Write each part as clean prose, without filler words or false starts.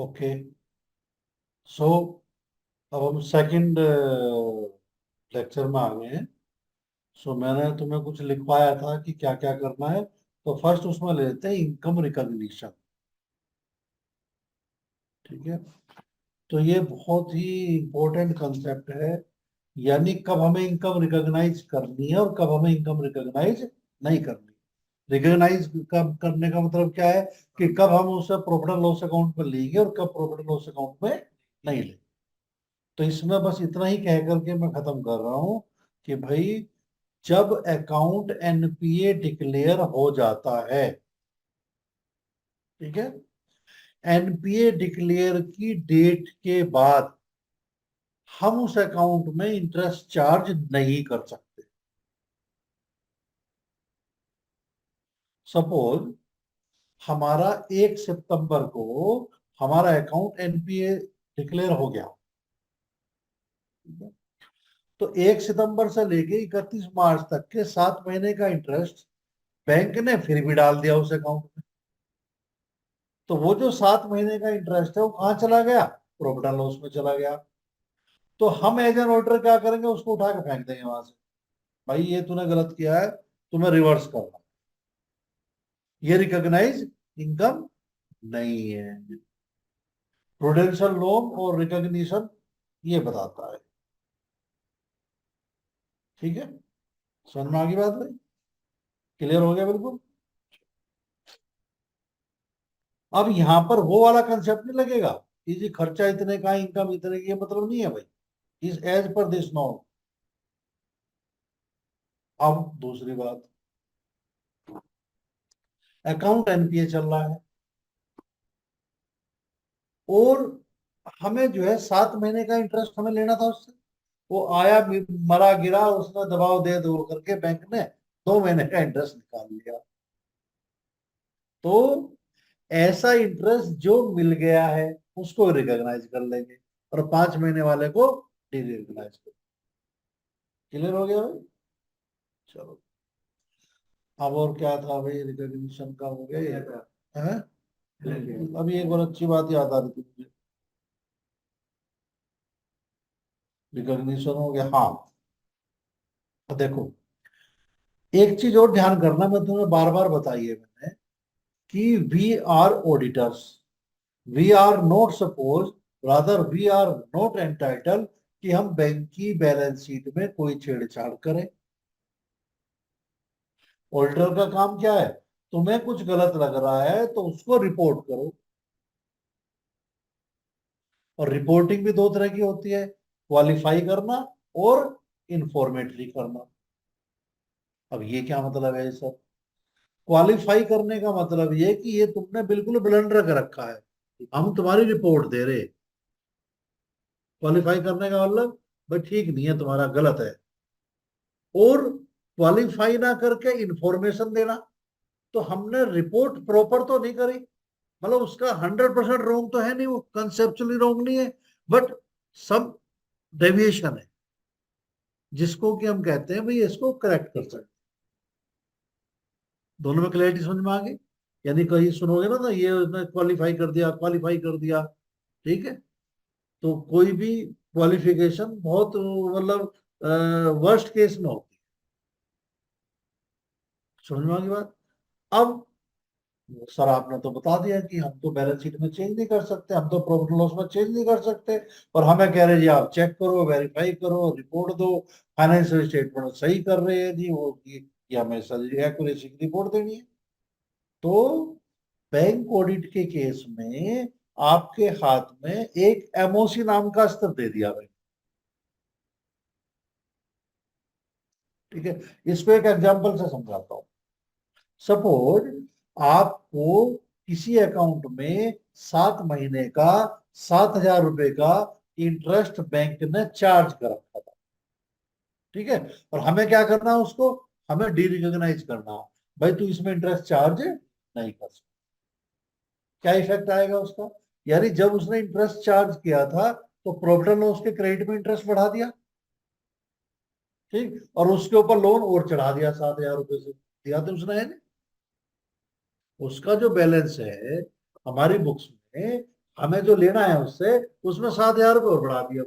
Okay. सो अब हम second lecture में आ गए हैं। सो मैंने तुम्हें कुछ लिखवाया था कि क्या क्या करना है। तो फर्स्ट उसमें ले लेते हैं इनकम रिकॉग्निशन। ठीक है। तो ये बहुत ही इंपॉर्टेंट कंसेप्ट है। यानी कब हमें इनकम रिकॉग्नाइज करनी है और कब हमें इनकम रिकॉग्नाइज नहीं करनी। रिकॉग्नाइज कब करने का मतलब क्या है कि कब हम उसे प्रॉफिट एंड लॉस अकाउंट में लेंगे और कब प्रॉफिट एंड लॉस अकाउंट में नहीं लेंगे। तो इसमें बस इतना ही कह करके मैं खत्म कर रहा हूं कि भाई जब अकाउंट एनपीए डिक्लेयर हो जाता है, ठीक है, एनपीए डिक्लेयर की डेट के बाद हम उस अकाउंट में इंटरेस्ट चार्ज नहीं कर सकते। सपोज हमारा 1 सितंबर को हमारा अकाउंट एनपीए डिक्लेयर हो गया, तो 1 सितंबर से लेके 31 मार्च तक के 7 महीने का इंटरेस्ट बैंक ने फिर भी डाल दिया उस अकाउंट में। तो वो जो 7 महीने का इंटरेस्ट है वो कहाँ चला गया? प्रॉफिट एंड लॉस में चला गया। तो हम एज एन ऑडिटर क्या करेंगे? उसको उठा के फेंक देंगे वहां से। भाई ये तूने गलत किया है, तुम्हें रिवर्स करना। ये रिकॉग्नाइज इनकम नहीं है। प्रूडेंशियल लोन और रिकॉग्निशन ये बताता है। ठीक है, समझ में आ गई बात भाई? क्लियर हो गया बिल्कुल? अब यहां पर वो वाला कंसेप्ट नहीं लगेगा कि जी खर्चा इतने का इनकम इतने की, ये मतलब नहीं है भाई। Is as per this norm. अब दूसरी बात, अकाउंट एनपीए चल रहा है और हमें जो है 7 महीने का इंटरेस्ट हमें लेना था उससे। वो आया मरा गिरा, उसने दबाव दे दो करके बैंक ने 2 महीने का इंटरेस्ट निकाल लिया। तो ऐसा इंटरेस्ट जो मिल गया है उसको रिकॉग्नाइज कर लेंगे और 5 महीने वाले को डिरिकॉग्नाइज कर। क्लियर हो गया भाई? चलो, अब और क्या था भाई? रिकॉग्निशन का हो गया ये है। अभी एक और अच्छी बात याद आ रही थी मुझे। रिकॉग्निशन हो गया, हाँ। तो देखो, एक चीज और ध्यान करना, मैं तुम्हें बार बार बताई है मैंने कि we are auditors. We are not suppose, rather we are not entitle कि हम बैंक की बैलेंस शीट में कोई छेड़छाड़ करें। ऑडिटर का काम क्या है? तुम्हें कुछ गलत लग रहा है तो उसको रिपोर्ट करो। और रिपोर्टिंग भी दो तरह की होती है, क्वालिफाई करना और इंफॉर्मेटरी करना। अब ये क्या मतलब है सर? क्वालिफाई करने का मतलब ये कि ये तुमने बिल्कुल ब्लंडर कर रखा है, हम तुम्हारी रिपोर्ट दे रहे। क्वालिफाई करने का मतलब भाई ठीक नहीं है तुम्हारा, गलत है। और क्वालिफाई ना करके इंफॉर्मेशन देना, तो हमने रिपोर्ट प्रॉपर तो नहीं करी, मतलब उसका 100% रॉन्ग तो है नहीं, वो कंसेप्चुअली रॉन्ग नहीं है, बट सब डेविएशन है जिसको कि हम कहते हैं भाई इसको करेक्ट कर सकते। दोनों में क्लैरिटी समझ में आ गई? यानी कहीं सुनोगे ना तो ये उसने क्वालिफाई कर दिया, क्वालिफाई कर दिया। ठीक है, तो कोई भी क्वालिफिकेशन बहुत मतलब वर्स्ट केस में होती है। समझ में आ गई बात? अब सर आपने तो बता दिया कि हम तो बैलेंस शीट में चेंज नहीं कर सकते, हम तो प्रॉफिट लॉस में चेंज नहीं कर सकते, और हमें कह रहे जी आप चेक करो, वेरीफाई करो, रिपोर्ट दो, फाइनेंशियल स्टेटमेंट सही कर रहे हैं जी वो कि हमें सही एक्यूरेसी की रिपोर्ट देनी है। तो बैंक ऑडिट के केस में आपके हाथ में एक एमओसी नाम का अस्त्र दे दिया भाई। ठीक है, इस पे एक एग्जांपल से समझाता हूँ। सपोज आपको किसी अकाउंट में 7 महीने का 7,000 रुपए का इंटरेस्ट बैंक ने चार्ज कर रखा था। ठीक है, और हमें क्या करना है उसको? हमें डी रिकॉग्नाइज करना है। भाई तू इसमें इंटरेस्ट चार्ज नहीं कर सकता। क्या इफेक्ट आएगा उसका? यानी जब उसने इंटरेस्ट चार्ज किया था तो प्रॉफिट एंड लॉस के क्रेडिट में इंटरेस्ट बढ़ा दिया। ठीक, और उसके ऊपर लोन और चढ़ा दिया 7,000 रुपए से, दिया तो उसने है नहीं। उसका जो बैलेंस है हमारी बुक्स में हमें जो लेना है उससे, उसमें 7,000 रुपये और बढ़ा दिया,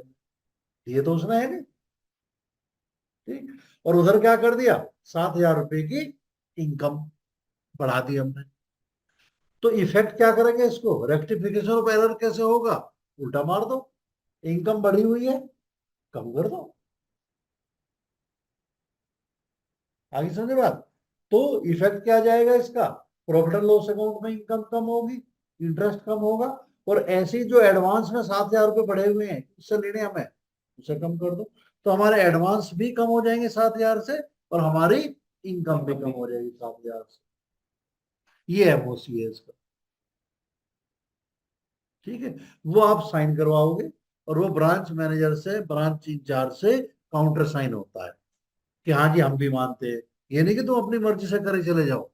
ये तो उसने है नहीं। ठीक। और उधर क्या कर दिया, 7,000 रुपये की इनकम बढ़ा दी हमने। तो इफेक्ट क्या करेंगे इसको, रेक्टिफिकेशन ऑफ एरर कैसे होगा, उल्टा मार दो, इनकम बढ़ी हुई है, कम कर दो। आगे समझे बात। तो इफेक्ट क्या जाएगा इसका, प्रॉफिट एंड लॉस अकाउंट में इनकम कम होगी, इंटरेस्ट कम होगा, और ऐसे ही जो एडवांस में 7,000 रुपये बढ़े हुए हैं उससे लेने हमें, उसे कम कर दो। तो हमारे एडवांस भी कम हो जाएंगे 7,000 से, और हमारी इनकम भी कम हो जाएगी 7,000 से। ये है वो सी है इसका। ठीक है। वो आप साइन करवाओगे, और वो ब्रांच मैनेजर से, ब्रांच इंचार्ज से काउंटर साइन होता है कि हाँ जी हम भी मानते हैं। ये नहीं कि तुम अपनी मर्जी से करे चले जाओ।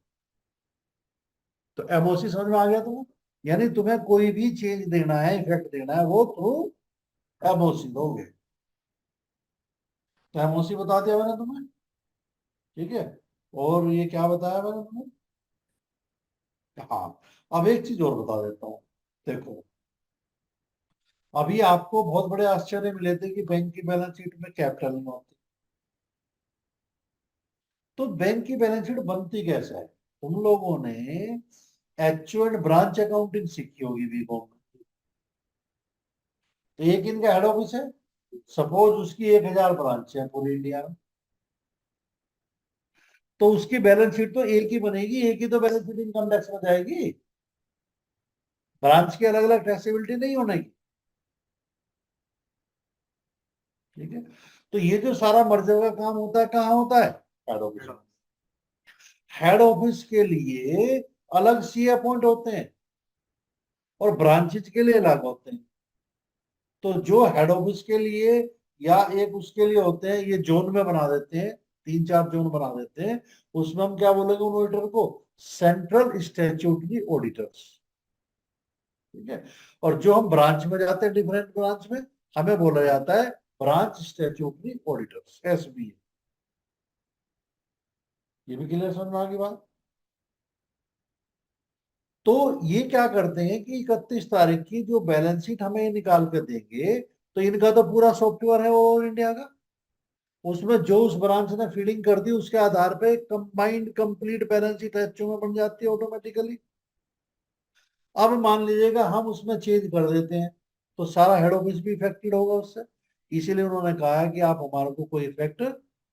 तो एमओसी समझ में आ गया तुम्हें, यानी तुम्हें कोई भी चेंज देना है, इफेक्ट देना है, वो थ्रू एमओसी दोगे। तो एमओसी बता दिया मैंने तुम्हें। ठीक है। और ये क्या बताया मैंने तुम्हें, हाँ। अब एक चीज और बता देता हूँ। देखो, अभी आपको बहुत बड़े आश्चर्य मिले थे कि बैंक की बैलेंस शीट में कैपिटल नहीं होती। तो बैंक की बैलेंस शीट बनती कैसे है, तुम लोगों ने एचओ एंड ब्रांच अकाउंटिंग सीखी होगी बीकॉम में। तो एक इनका हेड ऑफिस है, सपोज उसकी 1,000 ब्रांच है पूरी इंडिया में। तो उसकी बैलेंस शीट तो एक ही बनेगी, एक ही तो बैलेंस शीट इनकम टैक्स में जाएगी, ब्रांच की अलग अलग टैक्सेबिलिटी नहीं होने की। ठीक है। तो ये जो सारा मर्जर का काम होता है कहाँ होता है, हेड ऑफिस में। हेड ऑफिस के लिए अलग सी अपॉइंट होते हैं, और ब्रांचेज के लिए अलग होते हैं। तो जो हेड ऑफिस के लिए या एक उसके लिए होते हैं, ये जोन में बना देते हैं, 3-4 जोन बना देते हैं। उसमें हम क्या बोलेंगे उन ऑडिटर को, सेंट्रल स्टैट्यूटरी ऑडिटर्स। ठीक है। और जो हम ब्रांच में जाते हैं, डिफरेंट ब्रांच में, हमें बोला जाता है ब्रांच स्टैट्यूटरी ऑडिटर्स, एसबी। ये भी क्लियर समझ में आ गई बात। तो ये क्या करते हैं कि 31 तारीख की जो बैलेंस शीट हमें निकाल कर देंगे, तो इनका तो पूरा सॉफ्टवेयर है ओवर इंडिया का, उसमें जो उस ब्रांच ने फीडिंग कर दी उसके आधार पे combined complete balance sheet HO में बन जाती है ऑटोमेटिकली। अब मान लीजिएगा हम उसमें चेंज कर देते हैं, तो सारा हेड ऑफिस भी इफेक्टेड होगा उससे। इसीलिए उन्होंने कहा है कि आप हमारे को कोई इफेक्ट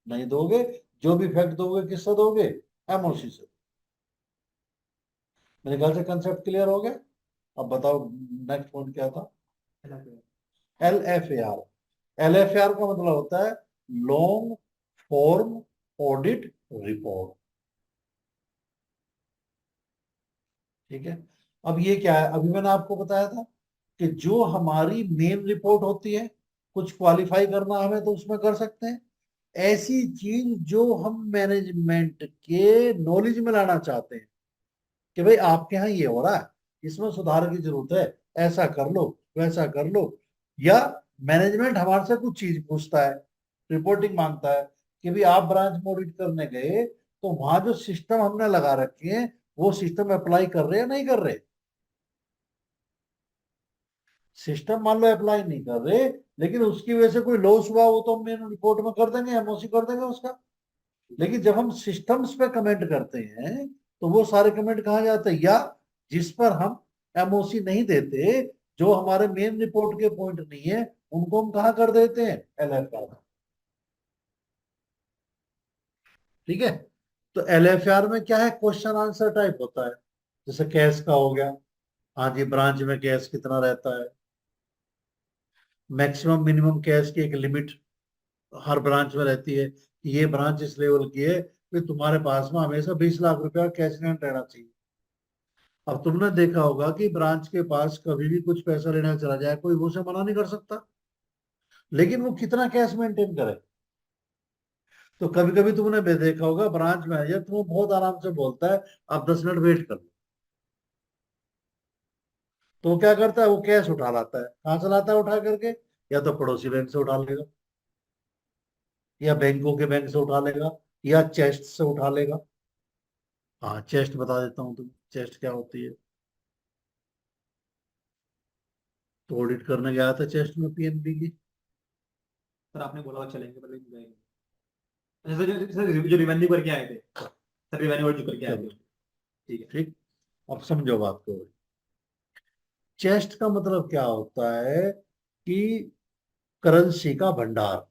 नहीं दोगे, जो भी इफेक्ट दोगे किससे दोगे, एमओसी से। मेरे ख्याल से कंसेप्ट क्लियर हो गया। अब बताओ नेक्स्ट पॉइंट क्या था। L F A R. L F A R का मतलब होता है लॉन्ग फॉर्म ऑडिट रिपोर्ट। ठीक है। अब ये क्या है, अभी मैंने आपको बताया था कि जो हमारी मेन रिपोर्ट होती है, कुछ क्वालिफाई करना हमें तो उसमें कर सकते हैं। ऐसी चीज जो हम मैनेजमेंट के नॉलेज में लाना चाहते हैं कि भाई आपके यहाँ ये हो रहा है, इसमें सुधार की जरूरत है, ऐसा कर लो, वैसा कर लो। या मैनेजमेंट हमारे से कुछ चीज पूछता है, रिपोर्टिंग मांगता है कि भाई आप ब्रांच में ऑडिट करने गए, तो वहां जो सिस्टम हमने लगा रखे हैं वो सिस्टम अप्लाई कर रहे हैं या नहीं कर रहे। सिस्टम मान लो अप्लाई नहीं कर रहे, लेकिन उसकी वजह से कोई लॉस हुआ, वो तो हम मेन रिपोर्ट में कर देंगे, एमओसी कर देंगे उसका। लेकिन जब हम सिस्टम्स पे कमेंट करते हैं, तो वो सारे कमेंट कहाँ जाते हैं, या जिस पर हम एमओसी नहीं देते, जो हमारे मेन रिपोर्ट के पॉइंट नहीं है, उनको हम कहाँ कर देते हैं, एलएफआर। ठीक है। तो एलएफआर में क्या है, क्वेश्चन आंसर टाइप होता है। जैसे कैश का हो गया, हाँ जी ब्रांच में कैश कितना रहता है, मैक्सिमम मिनिमम कैश की एक लिमिट हर ब्रांच में रहती है कि ये ब्रांच इस लेवल की है कि तुम्हारे पास में हमेशा 20 लाख रुपया कैश रेंट रहना चाहिए। अब तुमने देखा होगा कि ब्रांच के पास कभी भी कुछ पैसा लेने चला जाए, कोई वो उसे मना नहीं कर सकता, लेकिन वो कितना कैश मेंटेन करे। तो कभी कभी तुमने भी देखा होगा ब्रांच मैनेजर तुम्हें बहुत आराम से बोलता है आप 10 मिनट वेट कर लो। तो वो क्या करता है, वो कैश उठा लाता है, कहाँ से लाता है उठा करके, या तो पड़ोसी बैंक से उठा लेगा, या बैंकों के बैंक से उठा लेगा, या चेस्ट से उठा लेगा। हाँ चेस्ट बता देता हूँ, तुम चेस्ट क्या होती है। तो ऑडिट करने गया था चेस्ट में पीएनबी की। सर आपने बोला चलेंगे पर लेकिन गए नहीं। अच्छा सर, जो रिवेन्यू करके आए थे सर, रिवेन्यू जो करके आए थे। ठीक है। ठीक, अब समझो बात को। चेस्ट का मतलब क्या होता है कि करेंसी का भंडार।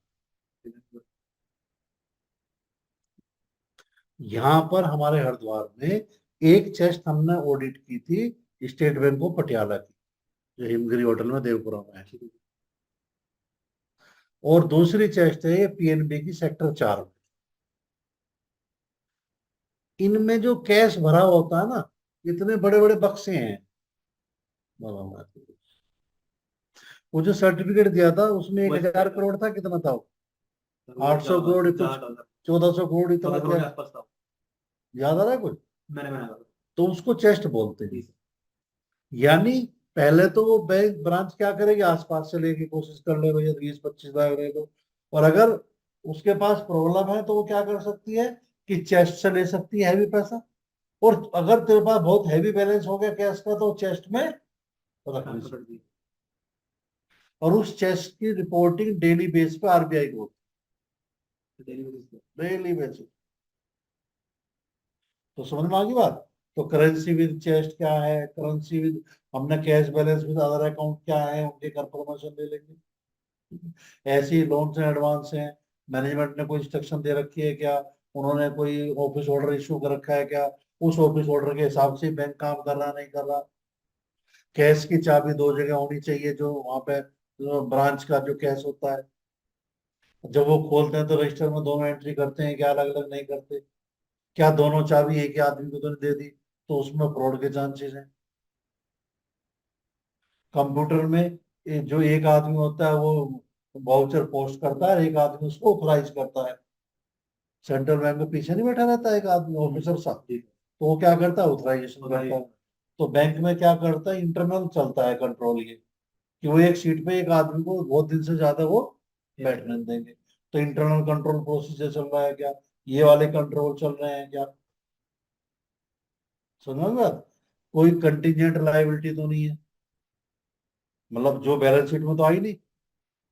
यहाँ पर हमारे हरिद्वार में एक चेस्ट हमने ऑडिट की थी, स्टेट बैंक ऑफ पटियाला की, जो हिमगिरी होटल में देवपुरा में है। और दूसरी चेस्ट है ये पीएनबी की सेक्टर 4 में। इनमें जो कैश भरा होता है ना, इतने बड़े बड़े बक्से हैं। वो जो सर्टिफिकेट दिया था उसमें 1,000 करोड़ था, कितना था वो? 800 करोड़ कुछ, 1,400 करोड़ इतना 14 करोड़ क्या, के आसपास था। याद आ रहा है कुछ? मैंने तो उसको चेस्ट बोलते हैं। यानी पहले तो वो बैंक ब्रांच क्या करेगी, आसपास से लेके कोशिश कर ले भैया 20-25 लाख ले लो। और अगर उसके पास प्रॉब्लम है तो वो क्या कर सकती है कि चेस्ट से ले सकती है हैवी पैसा। और अगर तेरे पास बहुत हैवी बैलेंस हो गया कैश का तो चेस्ट में रख ली सकती है। और उस चेस्ट की रिपोर्टिंग डेली बेस पे आरबीआई को होती है, डेली बेसिस। तो समझ में आ गई बात। तो करेंसी विद चेस्ट क्या है, करेंसी विद, हमने cash balance with other account क्या है, उनके कंफर्मेशन ले लेंगे। ऐसे ही लोन से एडवांस है, मैनेजमेंट ने कोई इंस्ट्रक्शन दे रखी है क्या, उन्होंने कोई ऑफिस ऑर्डर इशू कर रखा है क्या, उस ऑफिस ऑर्डर के हिसाब से बैंक काम कर रहा नहीं कर रहा। कैश की चाबी दो जगह होनी चाहिए, जो वहां पे ब्रांच का जो कैश होता है, जब वो खोलते हैं तो रजिस्टर में दोनों एंट्री करते हैं क्या, अलग अलग नहीं करते क्या, दोनों चाबी एक ही आदमी को तो नहीं दे दी, तो उसमें फ्रॉड के चांसेस हैं। कंप्यूटर में जो एक आदमी होता है वो वाउचर पोस्ट करता है, एक आदमी उसको ऑथराइज करता है। सेंट्रल बैंक में पीछे नहीं बैठा रहता है एक आदमी ऑफिसर साहब, तो वो क्या करता है, ऑथराइजेशन करता है। तो बैंक में क्या करता है, इंटरनल चलता है कंट्रोल ये, कि वो एक सीट पे एक आदमी को बहुत दिन से ज्यादा वो बैठने नहीं देंगे। तो इंटरनल कंट्रोल प्रोसीजर चल रहा है क्या, ये वाले कंट्रोल चल रहे हैं क्या, समझ में बात? कोई कंटीजेंट लायबिलिटी तो नहीं है, मतलब जो बैलेंस शीट में तो आई नहीं,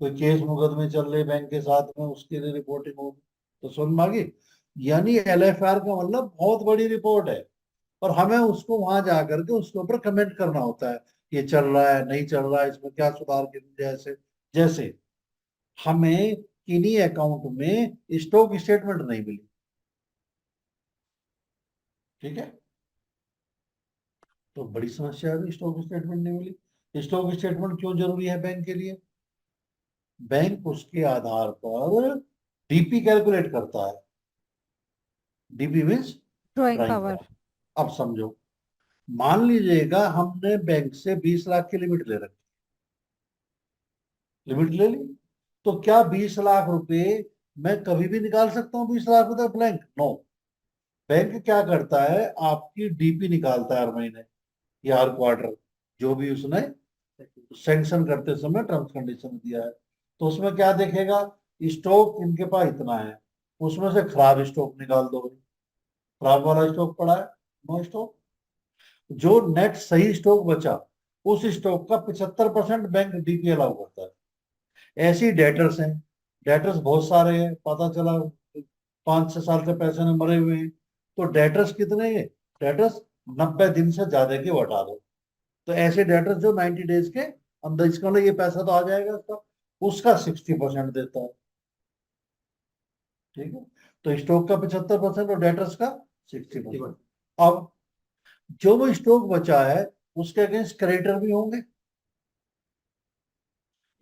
कोई केस मुकदमे चल रहे बैंक के साथ में उसके लिए रिपोर्टिंग होगी। तो समझ में आ गई। यानी एलएफआर का मतलब बहुत बड़ी रिपोर्ट है, और हमें उसको वहां जा करके उसके ऊपर कमेंट करना होता है, ये चल रहा है नहीं चल रहा है, इसमें क्या सुधार की गुंजाइश है। जैसे हमें किन्हीं अकाउंट में स्टॉक स्टेटमेंट नहीं मिली, ठीक है, तो बड़ी समस्या है, स्टॉक स्टेटमेंट नहीं मिली। स्टॉक स्टेटमेंट क्यों जरूरी है बैंक के लिए? बैंक उसके आधार पर डीपी कैलकुलेट करता है। DP means drawing drawing power. Power. अब समझो, मान लीजिएगा हमने बैंक से 20 लाख की लिमिट ले रखी, लिमिट ले ली, तो क्या 20 लाख रुपए मैं कभी भी निकाल सकता हूँ? 20 लाख रुपए ब्लैंक? नो। बैंक क्या करता है, आपकी डीपी निकालता है हर महीने या हर क्वार्टर, जो भी उसने सैंक्शन करते समय टर्म्स कंडीशन दिया है। तो उसमें क्या देखेगा, स्टॉक इनके पास इतना है, उसमें से खराब स्टॉक निकाल दो। खराब वाला स्टॉक पड़ा है, नो स्टॉक। जो नेट सही स्टॉक बचा, उस स्टॉक का 75% बैंक डीपी अलाउ करता है। ऐसी डेटर्स हैं, डेटर्स बहुत सारे हैं, पता चला 5-6 साल से पैसे में मरे हुए हैं, तो डेटर्स कितने हैं? डेटर्स 90 दिन से ज्यादा के वो हटा दो। तो ऐसे डेटर्स जो 90 डेज के अंदर, इसका मतलब ये पैसा तो आ जाएगा उसका, उसका 60% देता है, ठीक है। तो स्टॉक का 75% और डेटर्स का 60%। अब जो वो स्टॉक बचा है उसके अगेंस्ट क्रेडिटर भी होंगे,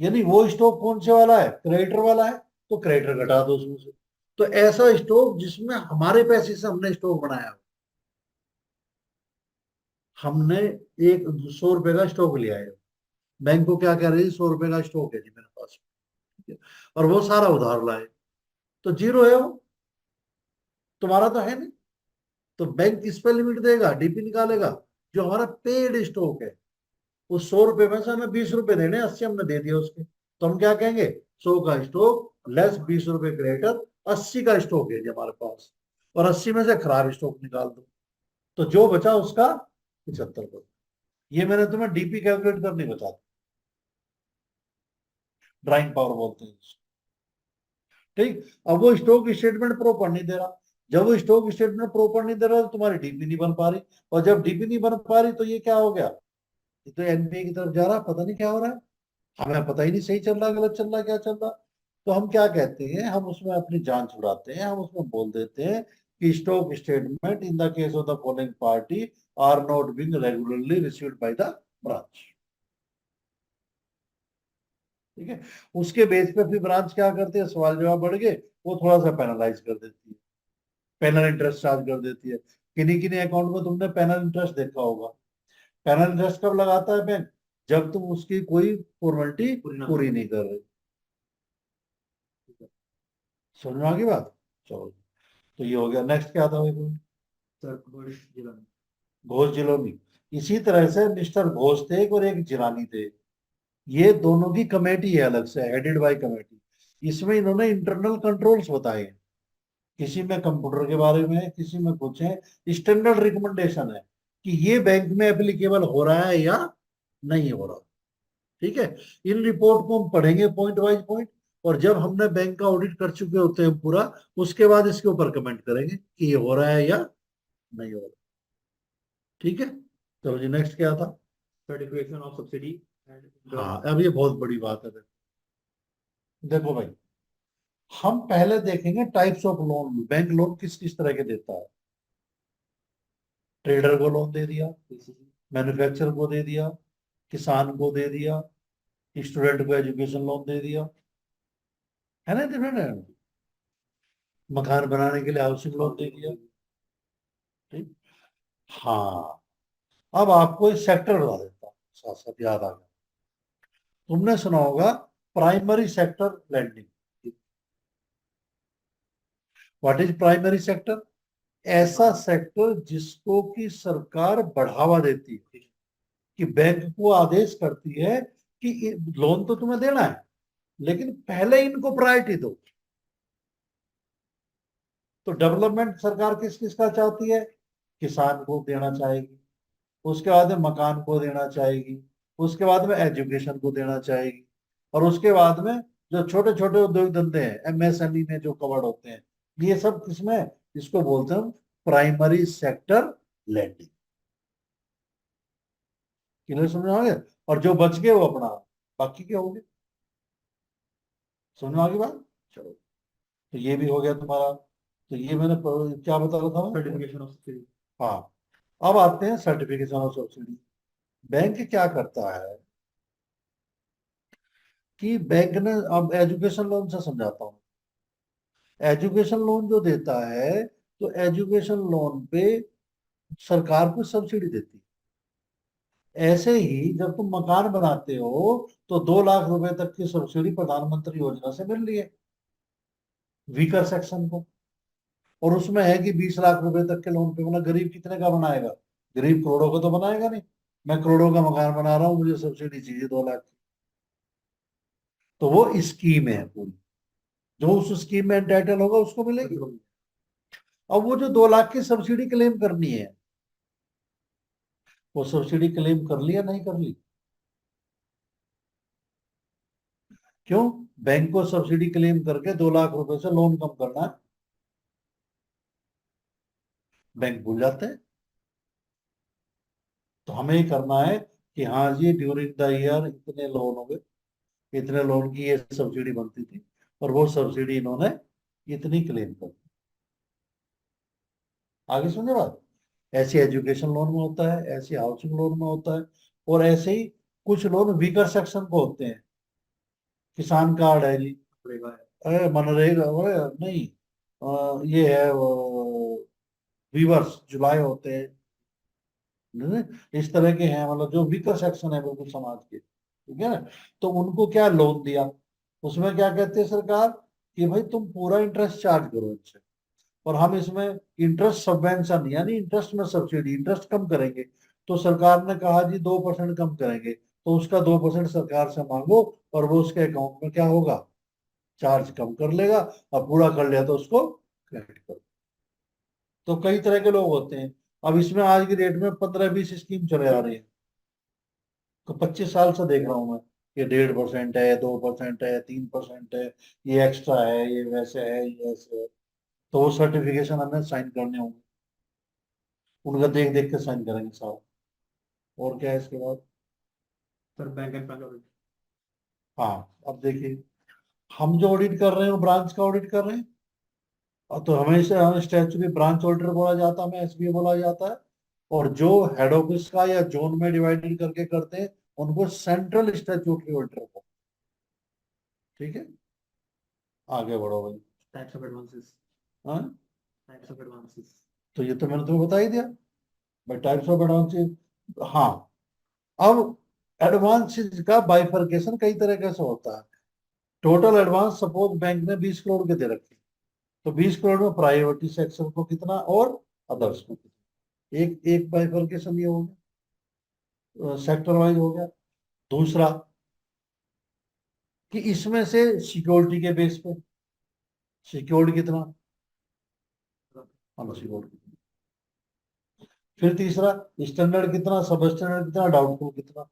यानी वो स्टॉक कौन से वाला है, क्रेडिटर वाला है, तो क्रेडिटर घटा दो उसमें से। तो ऐसा स्टॉक जिसमें हमारे पैसे से हमने स्टॉक बनाया हो, हमने एक 100 रुपए का स्टॉक लिया है, बैंक को क्या कह रही है, 100 रुपए का स्टॉक है जी मेरे पास, ठीक है? और वो सारा उधार लाए, तो जीरो है वो, तुम्हारा तो है नहीं। तो बैंक किस पे लिमिट देगा, डीपी निकालेगा, जो हमारा पेड स्टॉक है। उस 100 रुपए में से हमें 20 रुपए देने, 80 हमने दे दिया उसके, तो हम क्या कहेंगे, 100 का स्टॉक लेस 20 रुपए क्रेडिटर, 80 का स्टॉक है जी हमारे पास, और 80 में से खराब स्टॉक निकाल दो, तो जो बचा उसका 75%। ये मैंने तुम्हें डीपी कैलकुलेट करनी बता दी। ड्राइंग पावर बोलते हैं इसको। ठीक, अब वो स्टॉक स्टेटमेंट प्रॉपर नहीं दे रहा। जब वो स्टॉक स्टेटमेंट प्रॉपर नहीं दे रहा तो तुम्हारी डीपी नहीं बन पा रही, और जब डीपी नहीं बन पा रही तो ये क्या हो गया, ये तो एनपीए की तरफ जा रहा है, पता नहीं क्या हो रहा है, हमें पता ही नहीं सही चल रहा गलत चल रहा क्या चल रहा। तो हम क्या कहते हैं, हम उसमें अपनी जान छुड़ाते हैं, हम उसमें बोल देते हैं कि stock statement in the case of the following party are not being regularly received by the branch. ठीक है, उसके बेस पे फिर ब्रांच क्या करते हैं, सवाल जवाब बढ़ गए, वो थोड़ा सा पेनलाइज कर देती है, पेनल इंटरेस्ट चार्ज कर देती है। किन्हीं किन्हीं अकाउंट में तुमने पेनल इंटरेस्ट देखा होगा। पेनल इंटरेस्ट कब लगाता है बैंक, जब तुम उसकी कोई फॉर्मेलिटी पूरी नहीं कर रहे। समझ में आ गई बात। चलो, तो ये हो गया। नेक्स्ट क्या था भाई पॉइंट, सर घोष जिलानी। घोष जिलोनी। इसी तरह से मिस्टर घोष थे और एक जिलानी थे, ये दोनों की कमेटी है अलग से, हेडेड बाय कमेटी। इसमें इन्होंने इंटरनल कंट्रोल्स बताए हैं, किसी में कंप्यूटर के बारे में है, किसी में कुछ है। स्टैंडर्ड रिकमेंडेशन है कि ये बैंक में एप्लीकेबल हो रहा है या नहीं हो रहा। ठीक है, इन रिपोर्ट को हम पढ़ेंगे पॉइंट वाइज पॉइंट, और जब हमने बैंक का ऑडिट कर चुके होते हैं पूरा, उसके बाद इसके ऊपर कमेंट करेंगे कि ये हो रहा है या नहीं हो रहा। ठीक है, चलो जी, नेक्स्ट क्या था। सर्टिफिकेशन ऑफ सब्सिडी हाँ, अब ये बहुत बड़ी बात है। देखो भाई, हम पहले देखेंगे types of loan, bank loan किस किस तरह के देता है। ट्रेडर को लोन दे दिया, मैन्युफैक्चरर को दे दिया, किसान को दे दिया, स्टूडेंट को एजुकेशन लोन दे दिया, है ना, डिफरेंट है। मकान बनाने के लिए हाउसिंग लोन दे दिया। ठीक, हाँ, अब आपको इस सेक्टर बता देता हूँ, साथ साथ याद आ गया। तुमने सुना होगा primary sector lending. What is primary sector, ऐसा सेक्टर जिसको कि सरकार बढ़ावा देती है, कि बैंक को आदेश करती है कि लोन तो तुम्हें देना है, लेकिन पहले इनको प्रायोरिटी दो। तो डेवलपमेंट सरकार किस किस का चाहती है, किसान को देना चाहेगी, उसके बाद में मकान को देना चाहेगी, उसके बाद में एजुकेशन को देना चाहेगी, और उसके बाद में जो छोटे छोटे उद्योग धंधे हैं एमएसएमई में जो कवर्ड होते हैं, ये सब किसमें, इसको बोलते हैं प्राइमरी सेक्टर लैंडिंग। क्लियर, समझ में आ गया। और जो बच गए वो अपना बाकी के होंगे। समझ में आ गई बात। चलो, तो ये भी हो गया तुम्हारा। तो ये मैंने क्या बता रहा था मैं? Certification of subsidy. हाँ, अब आते हैं सर्टिफिकेशन ऑफ सब्सिडी। बैंक क्या करता है कि बैंक ने, अब एजुकेशन लोन से समझाता हूँ। एजुकेशन लोन जो देता है, तो एजुकेशन लोन पे सरकार को सब्सिडी देती है। ऐसे ही जब तुम मकान बनाते हो तो 2 लाख रुपए तक की सब्सिडी प्रधानमंत्री योजना से मिल रही है वीकर सेक्शन को। और उसमें है कि 20 लाख रुपए तक के लोन पे, मतलब गरीब कितने का बनाएगा, गरीब करोड़ों का तो बनाएगा नहीं। मैं करोड़ों का मकान बना रहा हूँ, मुझे सब्सिडी चाहिए 2 लाख की। तो वो स्कीम है पूरी, जो उस स्कीम में एंटाइटल होगा उसको मिलेगी। अब वो जो 2 लाख की सब्सिडी क्लेम करनी है, वो सब्सिडी क्लेम कर ली या नहीं कर ली। क्यों, बैंक को सब्सिडी क्लेम करके 2 लाख रुपए से लोन कम करना है, बैंक भूल जाते हैं। तो हमें ही करना है कि हाँ जी, ड्यूरिंग द ईयर इतने लोन हो गए, इतने लोन की ये सब्सिडी बनती थी, और वो सब्सिडी इन्होंने इतनी क्लेम कर दी। आगे सुनिए बात। ऐसे एजुकेशन लोन में होता है, ऐसे हाउसिंग लोन में होता है, और ऐसे ही कुछ लोन वीकर सेक्शन को होते हैं। किसान कार्ड है जी, अरे मनरेगा, अरे नहीं, ये है वीवर्स जुलाई होते हैं, इस तरह के हैं, मतलब जो वीकर सेक्शन है बिल्कुल समाज के, ठीक है ना। तो उनको क्या लोन दिया, उसमें क्या कहते हैं सरकार कि भाई तुम पूरा इंटरेस्ट चार्ज करो इनसे, और हम इसमें इंटरेस्ट सबवेंशन यानी इंटरेस्ट में सब्सिडी, इंटरेस्ट कम करेंगे। तो सरकार ने कहा जी 2% कम करेंगे, तो उसका 2% सरकार से मांगो, और वो उसके अकाउंट में क्या होगा, चार्ज कम कर लेगा, और पूरा कर लिया तो उसको क्रेडिट कर। तो कई तरह के लोग होते हैं। अब इसमें आज की डेट में 15-20 स्कीम चले आ रही है, तो 25 साल से देख रहा हूं मैं। ये 1.5% है, 2% है, 3% है, ये एक्स्ट्रा है, ये वैसे है, ये ऐसे है, तो वो सर्टिफिकेशन हमें साइन करने होंगे, उनका देख देख के साइन करेंगे साहब। और क्या है इसके बाद? Sir bank and bank audit. हाँ, अब देखिए, हम जो ऑडिट कर रहे हैं वो ब्रांच का ऑडिट कर रहे हैं, और तो हमेशा हमें स्टैट्यूटरी ब्रांच ऑडिटर बोला जाता है, हमें एसबीए बोला जाता है। और जो हेड ऑफिस का या जोन में डिवाइडेड करके करते हैं उनको सेंट्रल स्टैट्यूटरी ऑडिटर बोलते हैं। ठीक है, आगे बढ़ो भाई। Types of advances. हाँ, टाइप्स ऑफ एडवांसेस। तो ये तो मैंने तुम्हें बता ही दिया भाई, टाइप्स ऑफ एडवांसेस। हाँ, अब एडवांसेस का बाइफरकेशन कई तरीके से होता है। टोटल एडवांस सपोज बैंक ने 20 करोड़ के दे रखे, तो 20 करोड़ में प्रायोरिटी सेक्शन को कितना और अदर्स को कितना, एक एक बाइफरकेशन ये हो गया, सेक्टर वाइज हो गया। दूसरा कि इसमें से सिक्योरिटी के बेस पे सिक्योर्ड कितना, अनसिक्योर्ड कितना। फिर तीसरा, स्टैंडर्ड कितना, सब स्टैंडर्ड कितना, डाउटफुल कितना।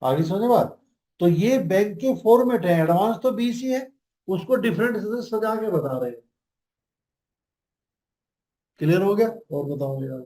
आगे समझे बात? तो ये बैंक के फॉर्मेट है, एडवांस तो 20 ही है, उसको डिफरेंट से सजा के बता रहे हैं। क्लियर हो गया? और बताओ यार।